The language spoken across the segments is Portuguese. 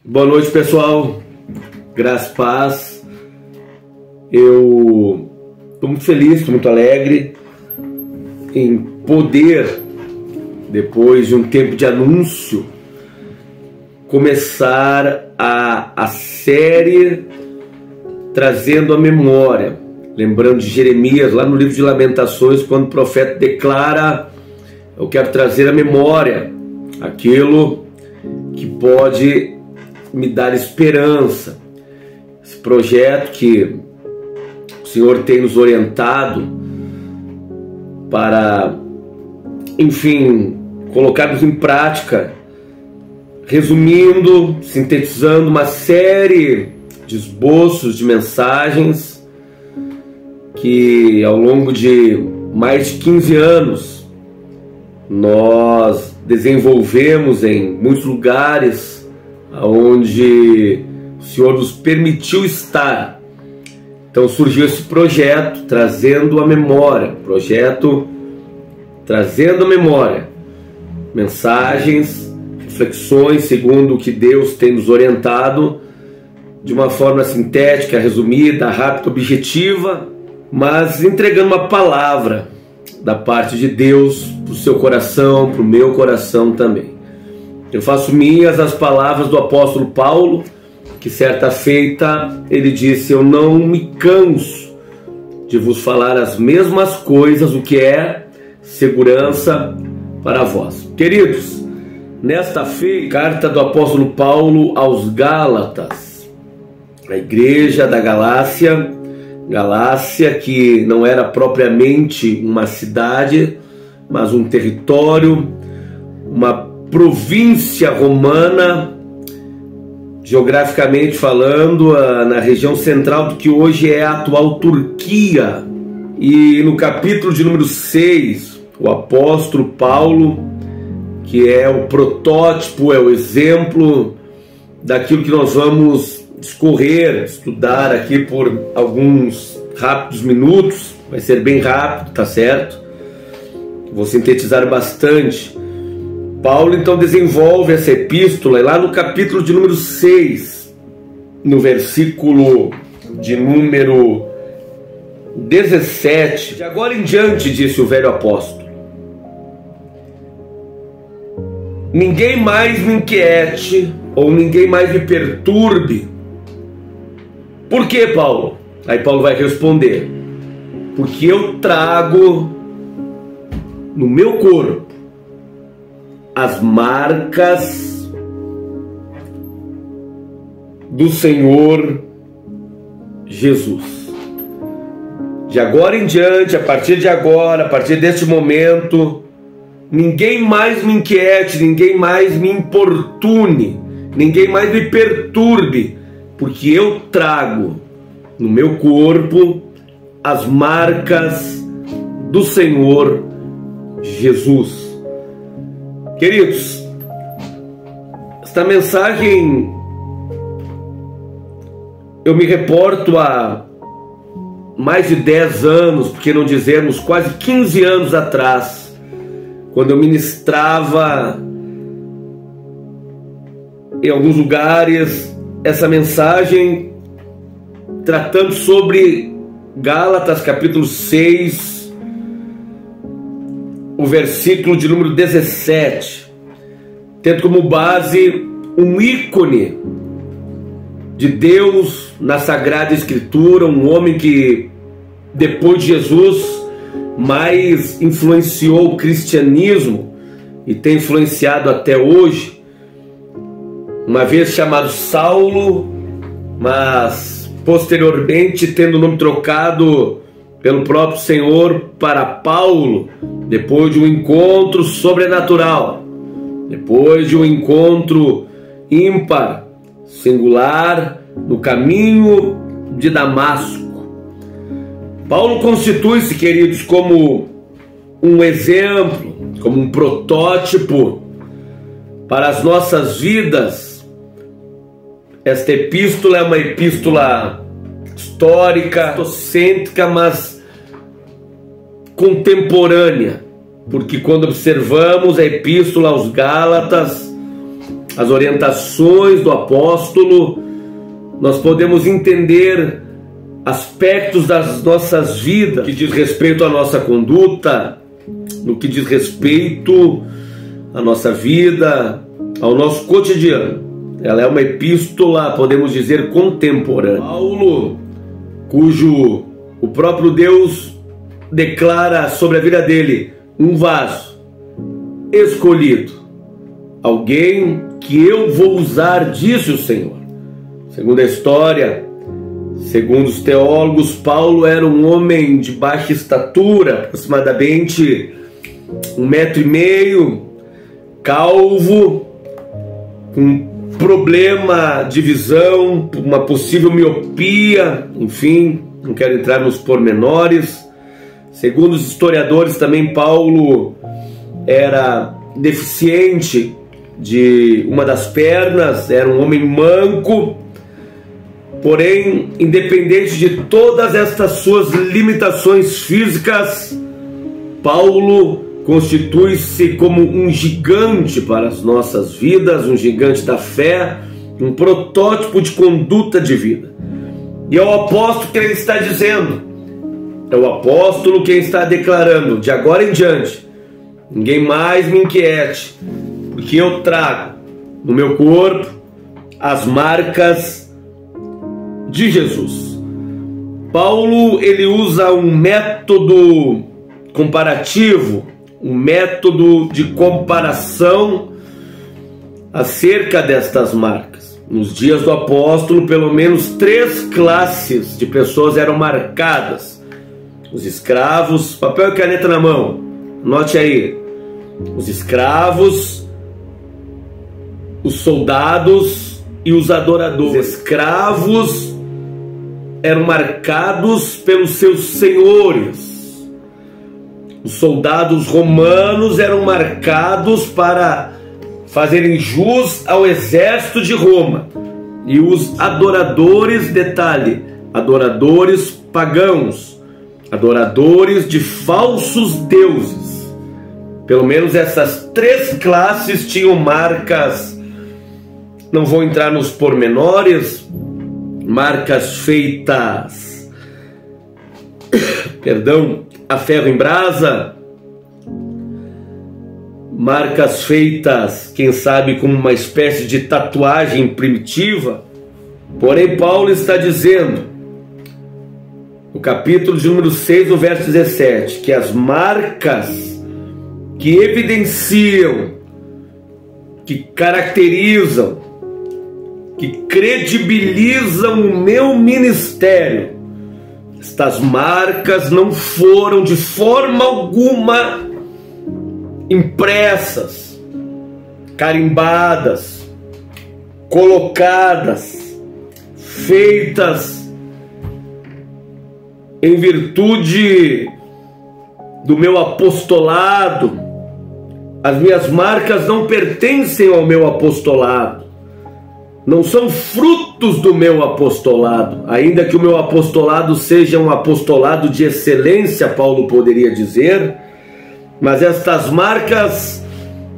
Boa noite, pessoal. Graça e paz. Eu estou muito feliz, estou muito alegre em poder, depois de um tempo de anúncio, começar a série trazendo a memória, lembrando de Jeremias, lá no livro de Lamentações, quando o profeta declara: eu quero trazer a memória aquilo que pode me dar esperança. Esse projeto que o Senhor tem nos orientado para, enfim, colocarmos em prática, resumindo, sintetizando uma série de esboços de mensagens que ao longo de mais de 15 anos nós desenvolvemos em muitos lugares onde o Senhor nos permitiu estar. Então surgiu esse projeto trazendo a memória, mensagens, reflexões segundo o que Deus tem nos orientado, de uma forma sintética, resumida, rápida, objetiva, mas entregando uma palavra da parte de Deus para o seu coração, para o meu coração também. Eu faço minhas as palavras do apóstolo Paulo, que certa feita ele disse: eu não me canso de vos falar as mesmas coisas, o que é segurança para vós. Queridos, nesta feita, carta do apóstolo Paulo aos Gálatas, a igreja da Galácia, que não era propriamente uma cidade, mas um território, uma província romana, geograficamente falando, na região central do que hoje é a atual Turquia. E no capítulo de número 6, o apóstolo Paulo, que é o protótipo, é o exemplo daquilo que nós vamos discorrer, estudar aqui por alguns rápidos minutos, vai ser bem rápido, tá certo? Vou sintetizar bastante. Paulo então desenvolve essa epístola, e lá no capítulo de número 6, no versículo de número 17, de agora em diante, disse o velho apóstolo, ninguém mais me inquiete, ou ninguém mais me perturbe. Por que, Paulo? Aí Paulo vai responder: porque eu trago no meu corpo as marcas do Senhor Jesus. De agora em diante, a partir de agora, a partir deste momento, ninguém mais me inquiete, ninguém mais me importune, ninguém mais me perturbe, porque eu trago no meu corpo as marcas do Senhor Jesus. Queridos, esta mensagem eu me reporto a mais de 10 anos, porque não dizermos quase 15 anos atrás, quando eu ministrava em alguns lugares essa mensagem tratando sobre Gálatas capítulo 6, o versículo de número 17, tendo como base um ícone de Deus na Sagrada Escritura, um homem que depois de Jesus mais influenciou o cristianismo e tem influenciado até hoje, uma vez chamado Saulo, mas posteriormente tendo o nome trocado pelo próprio Senhor para Paulo, depois de um encontro sobrenatural, depois de um encontro ímpar, singular, no caminho de Damasco. Paulo constitui-se, queridos, como um exemplo, como um protótipo para as nossas vidas. Esta epístola é uma epístola histórica, cristocêntrica, mas contemporânea, porque quando observamos a epístola aos Gálatas, as orientações do apóstolo, nós podemos entender aspectos das nossas vidas, que diz respeito à nossa conduta, no que diz respeito à nossa vida, ao nosso cotidiano. Ela é uma epístola, podemos dizer, contemporânea. Paulo, cujo o próprio Deus declara sobre a vida dele um vaso escolhido, alguém que eu vou usar, disse o Senhor. Segundo a história, segundo os teólogos, Paulo era um homem de baixa estatura, aproximadamente 1,5 m, calvo, com problema de visão, uma possível miopia, enfim, não quero entrar nos pormenores. Segundo os historiadores também, Paulo era deficiente de uma das pernas, era um homem manco. Porém, independente de todas estas suas limitações físicas, Paulo constitui-se como um gigante para as nossas vidas, um gigante da fé, um protótipo de conduta de vida. E é o apóstolo que ele está dizendo, é o apóstolo quem está declarando: de agora em diante, ninguém mais me inquiete, porque eu trago no meu corpo as marcas de Jesus. Paulo, ele usa um método comparativo, um método de comparação acerca destas marcas. Nos dias do apóstolo, pelo menos 3 classes de pessoas eram marcadas: os escravos, papel e caneta na mão, anote aí, os escravos, os soldados e os adoradores. Os escravos eram marcados pelos seus senhores. Os soldados romanos eram marcados para fazerem jus ao exército de Roma. E os adoradores, detalhe, adoradores pagãos, adoradores de falsos deuses. Pelo menos essas 3 classes tinham marcas, não vou entrar nos pormenores, marcas feitas, a ferro em brasa, marcas feitas, quem sabe, como uma espécie de tatuagem primitiva. Porém, Paulo está dizendo, no capítulo de número 6, no verso 17, que as marcas que evidenciam, que caracterizam, que credibilizam o meu ministério, estas marcas não foram de forma alguma impressas, carimbadas, colocadas, feitas em virtude do meu apostolado. As minhas marcas não pertencem ao meu apostolado, não são frutos do meu apostolado, ainda que o meu apostolado seja um apostolado de excelência, Paulo poderia dizer, mas estas marcas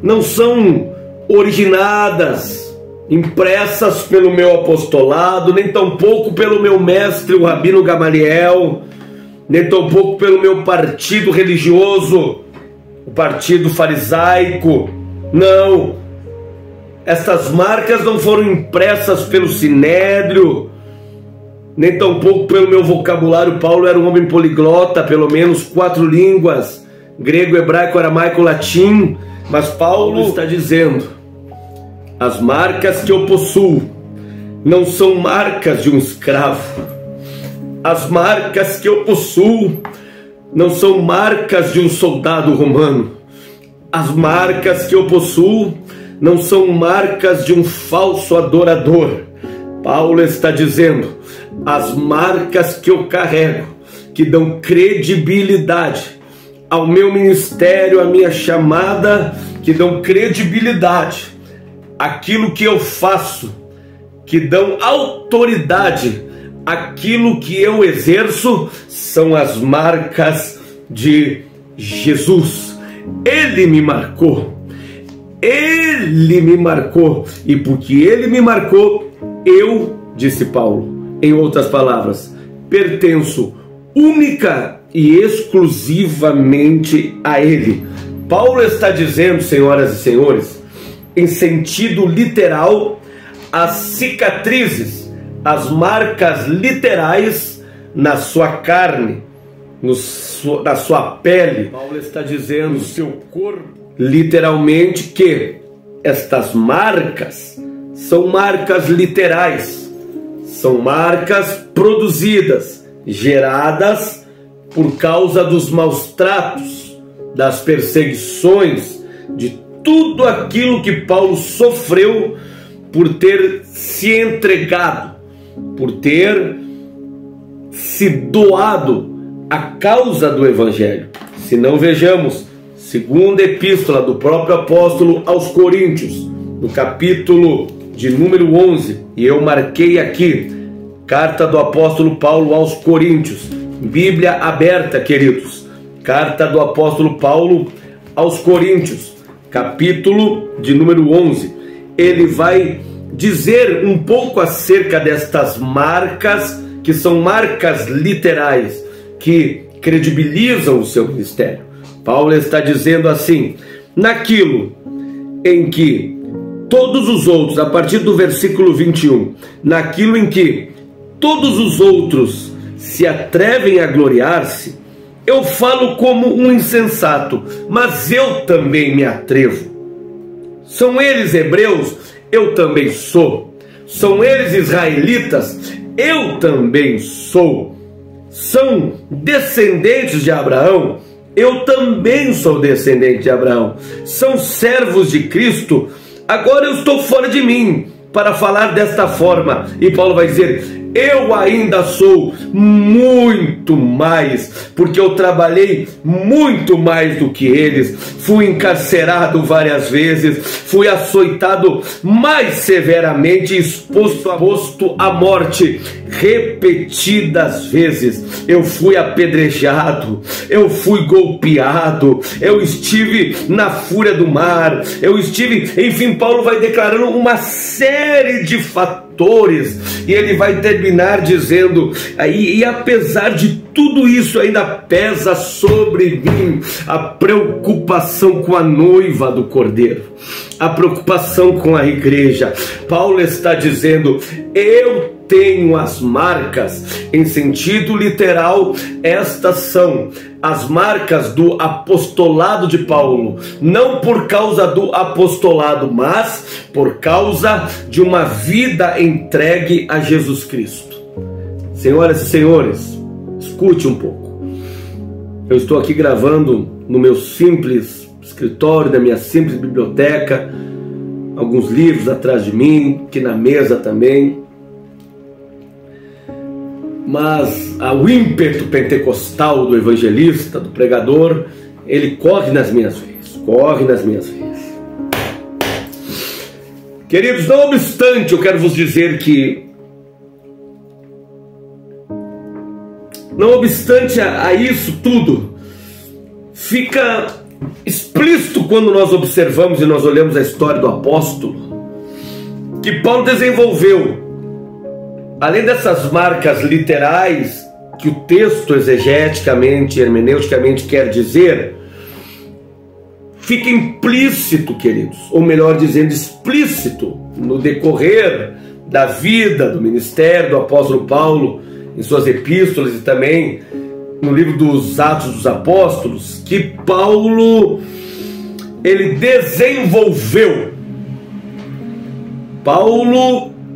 não são originadas, impressas pelo meu apostolado, nem tampouco pelo meu mestre, o Rabino Gamaliel, nem tampouco pelo meu partido religioso, o partido farisaico. Não, estas marcas não foram impressas pelo Sinédrio, nem tampouco pelo meu vocabulário. Paulo era um homem poliglota, pelo menos 4 línguas, grego, hebraico, aramaico, latim. Mas Paulo está dizendo, as marcas que eu possuo não são marcas de um escravo. As marcas que eu possuo não são marcas de um soldado romano. As marcas que eu possuo não são marcas de um falso adorador. Paulo está dizendo, as marcas que eu carrego, que dão credibilidade ao meu ministério, à minha chamada, que dão credibilidade àquilo que eu faço, que dão autoridade àquilo que eu exerço, são as marcas de Jesus. Ele me marcou, Ele me marcou, e porque Ele me marcou, eu, disse Paulo, em outras palavras, pertenço única e exclusivamente a Ele. Paulo está dizendo, senhoras e senhores, em sentido literal, as cicatrizes, as marcas literais na sua carne, na sua pele. Paulo está dizendo no seu corpo, literalmente, que estas marcas são marcas literais, são marcas produzidas, geradas por causa dos maus tratos, das perseguições, de tudo aquilo que Paulo sofreu por ter se entregado, por ter se doado à causa do Evangelho. Se não, vejamos, segunda epístola do próprio apóstolo aos Coríntios, no capítulo de número 11, e eu marquei aqui, carta do apóstolo Paulo aos Coríntios, Bíblia aberta, queridos, carta do apóstolo Paulo aos Coríntios, capítulo de número 11, ele vai dizer um pouco acerca destas marcas, que são marcas literais, que credibilizam o seu ministério. Paulo está dizendo assim: naquilo em que todos os outros, a partir do versículo 21, naquilo em que todos os outros se atrevem a gloriar-se, eu falo como um insensato, mas eu também me atrevo. São eles hebreus? Eu também sou. São eles israelitas? Eu também sou. São descendentes de Abraão? Eu também sou descendente de Abraão. São servos de Cristo? Agora eu estou fora de mim para falar desta forma. E Paulo vai dizer: eu ainda sou muito mais, porque eu trabalhei muito mais do que eles, fui encarcerado várias vezes, fui açoitado mais severamente, exposto à morte repetidas vezes, eu fui apedrejado, eu fui golpeado, eu estive na fúria do mar, eu estive, enfim, Paulo vai declarando uma série de fatores, e ele vai terminar dizendo: e apesar de tudo isso, ainda pesa sobre mim a preocupação com a noiva do Cordeiro, a preocupação com a igreja. Paulo está dizendo: eu tenho as marcas, em sentido literal, estas são as marcas do apostolado de Paulo, não por causa do apostolado, mas por causa de uma vida entregue a Jesus Cristo. Senhoras e senhores, escute um pouco. Eu estou aqui gravando no meu simples escritório, na minha simples biblioteca, alguns livros atrás de mim, aqui na mesa também. Mas o ímpeto pentecostal do evangelista, do pregador, ele corre nas minhas veias, corre nas minhas veias. Queridos, não obstante, eu quero vos dizer que, não obstante a isso tudo, fica explícito quando nós observamos e nós olhamos a história do apóstolo, que Paulo desenvolveu, além dessas marcas literais que o texto exegeticamente, hermeneuticamente quer dizer, fica implícito, queridos, ou melhor dizendo, explícito no decorrer da vida, do ministério do apóstolo Paulo, em suas epístolas e também no livro dos Atos dos Apóstolos, que Paulo, ele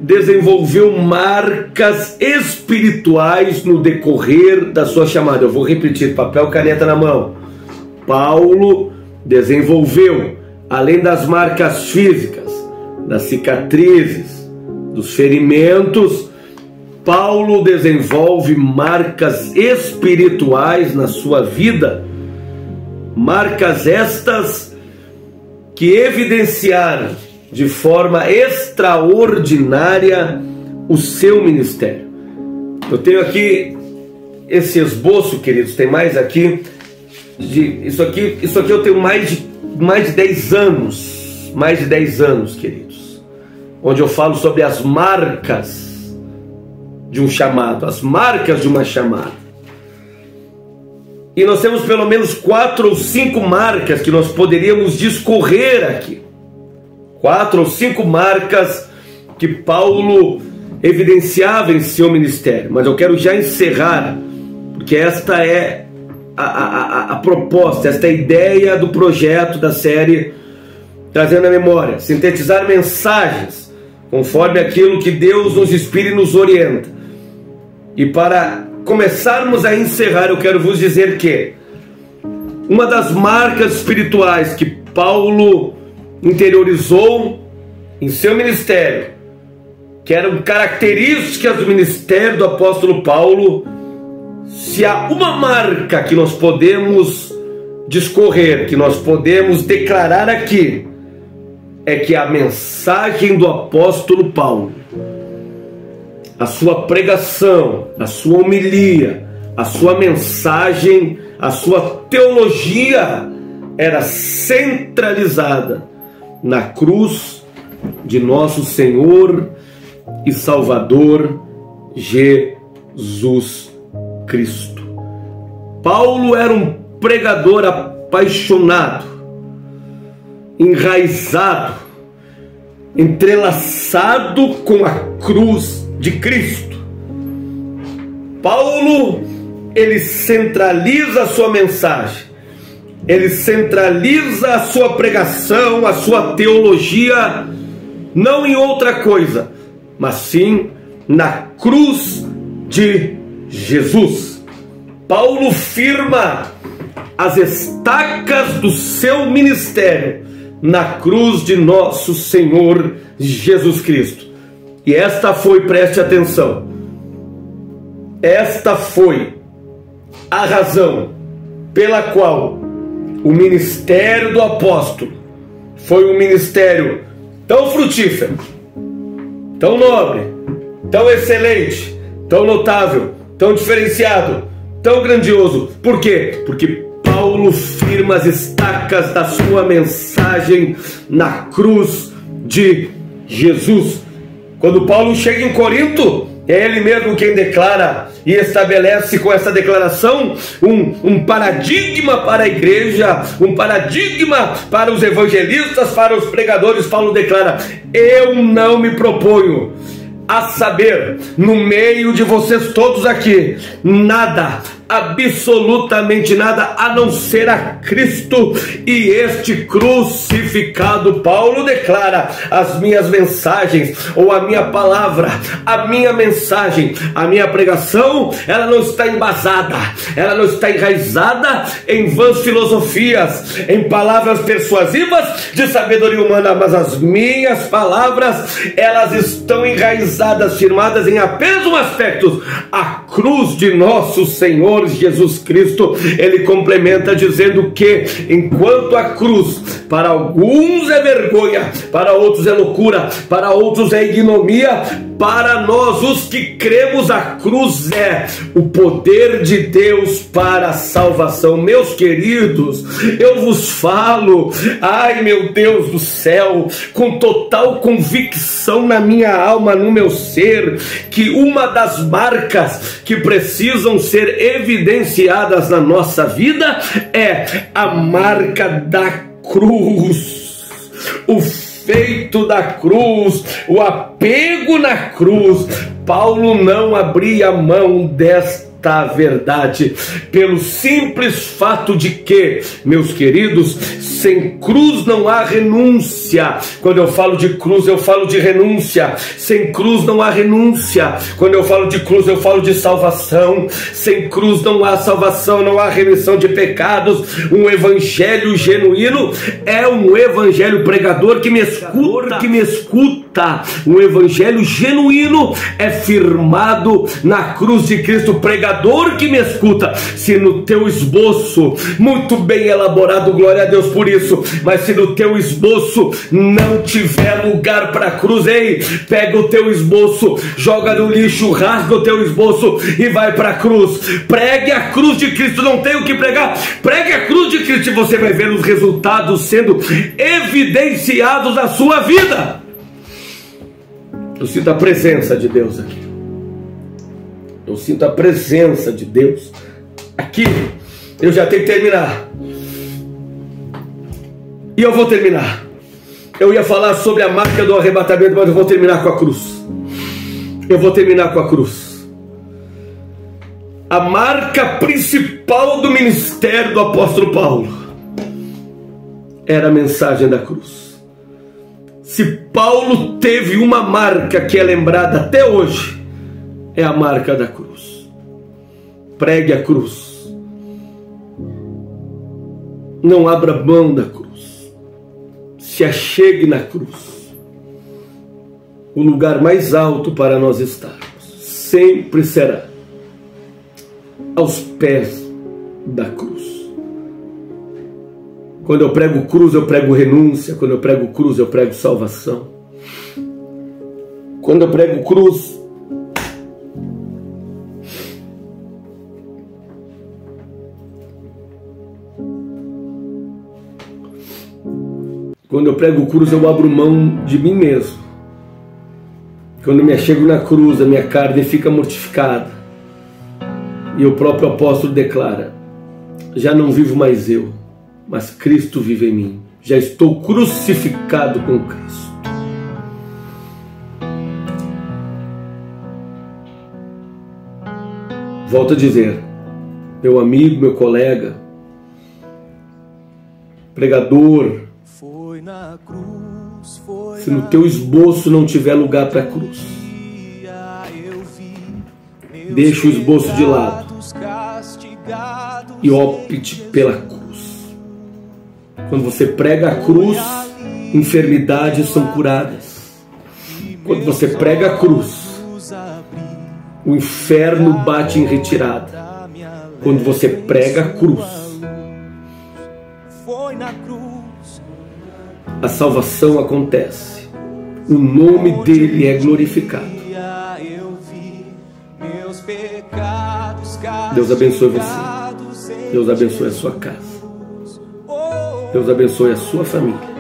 desenvolveu marcas espirituais no decorrer da sua chamada. Eu vou repetir, papel, caneta na mão. Paulo desenvolveu, além das marcas físicas, das cicatrizes, dos ferimentos, Paulo desenvolve marcas espirituais na sua vida, marcas estas que evidenciaram de forma extraordinária o seu ministério. Eu tenho aqui esse esboço, queridos, tem mais aqui, isso aqui eu tenho mais de 10 anos mais de 10 anos, queridos, onde eu falo sobre as marcas de um chamado, as marcas de uma chamada. E nós temos pelo menos 4 ou 5 marcas que nós poderíamos discorrer aqui. 4 ou 5 marcas que Paulo evidenciava em seu ministério. Mas eu quero já encerrar, porque esta é a proposta, esta é a ideia do projeto da série Trazendo a Memória. Sintetizar mensagens conforme aquilo que Deus nos inspira e nos orienta. E para começarmos a encerrar, eu quero vos dizer que uma das marcas espirituais que Paulo interiorizou em seu ministério, que eram características do ministério do apóstolo Paulo, se há uma marca que nós podemos discorrer, que nós podemos declarar aqui, é que a mensagem do apóstolo Paulo, a sua pregação, a sua homilia, a sua mensagem, a sua teologia era centralizada na cruz de nosso Senhor e Salvador Jesus Cristo. Paulo era um pregador apaixonado, enraizado, entrelaçado com a cruz de Cristo. Paulo, ele centraliza a sua mensagem, ele centraliza a sua pregação, a sua teologia, não em outra coisa, mas sim na cruz de Jesus. Paulo firma as estacas do seu ministério na cruz de nosso Senhor Jesus Cristo. E esta foi, preste atenção, esta foi a razão pela qual o ministério do apóstolo foi um ministério tão frutífero, tão nobre, tão excelente, tão notável, tão diferenciado, tão grandioso. Por quê? Porque Paulo firma as estacas da sua mensagem na cruz de Jesus. Quando Paulo chega em Corinto, é ele mesmo quem declara e estabelece com essa declaração um paradigma para a igreja, um paradigma para os evangelistas, para os pregadores. Paulo declara: eu não me proponho a saber, no meio de vocês todos aqui, nada, absolutamente nada, a não ser a Cristo e este crucificado. Paulo declara: as minhas mensagens, ou a minha palavra, a minha mensagem, a minha pregação, ela não está embasada, ela não está enraizada em vãs filosofias, em palavras persuasivas de sabedoria humana, mas as minhas palavras, elas estão enraizadas, firmadas em apenas um aspecto: a cruz de nosso Senhor Jesus Cristo. Ele complementa dizendo que enquanto a cruz para alguns é vergonha, para outros é loucura, para outros é ignomia, para nós os que cremos a cruz é o poder de Deus para a salvação. Meus queridos, eu vos falo, ai meu Deus do céu, com total convicção na minha alma, no meu ser, que uma das marcas que precisam ser evidenciadas na nossa vida é a marca da cruz, o feito da cruz, o apego na cruz. Paulo não abria mão desta verdade, pelo simples fato de que, meus queridos, sem cruz não há renúncia. Quando eu falo de cruz, eu falo de renúncia. Sem cruz não há renúncia. Quando eu falo de cruz, eu falo de salvação. Sem cruz não há salvação, não há remissão de pecados. Um evangelho genuíno é um evangelho pregador que me escuta está. Um evangelho genuíno é firmado na cruz de Cristo. Pregador que me escuta, se no teu esboço, muito bem elaborado, glória a Deus por isso, mas se no teu esboço não tiver lugar para a cruz, ei, pega o teu esboço, joga no lixo, rasga o teu esboço e vai para a cruz. Pregue a cruz de Cristo. Não tem o que pregar, pregue a cruz de Cristo e você vai ver os resultados sendo evidenciados na sua vida. Eu sinto a presença de Deus aqui. Eu sinto a presença de Deus aqui. Eu já tenho que terminar. E eu vou terminar. Eu ia falar sobre a marca do arrebatamento, mas eu vou terminar com a cruz. Eu vou terminar com a cruz. A marca principal do ministério do apóstolo Paulo era a mensagem da cruz. Se Paulo teve uma marca que é lembrada até hoje, é a marca da cruz. Pregue a cruz. Não abra mão da cruz. Se achegue na cruz. O lugar mais alto para nós estarmos sempre será aos pés da cruz. Quando eu prego cruz, eu prego renúncia. Quando eu prego cruz, eu prego salvação. Quando eu prego cruz, eu abro mão de mim mesmo. Quando eu me achego na cruz, a minha carne fica mortificada. E o próprio apóstolo declara: já não vivo mais eu, mas Cristo vive em mim. Já estou crucificado com Cristo. Volto a dizer, meu amigo, meu colega, pregador, se no teu esboço não tiver lugar para a cruz, deixa o esboço de lado e opte pela cruz. Quando você prega a cruz, enfermidades são curadas. Quando você prega a cruz, o inferno bate em retirada. Quando você prega a cruz, a salvação acontece. O nome dele é glorificado. Deus abençoe você. Deus abençoe a sua casa. Deus abençoe a sua família.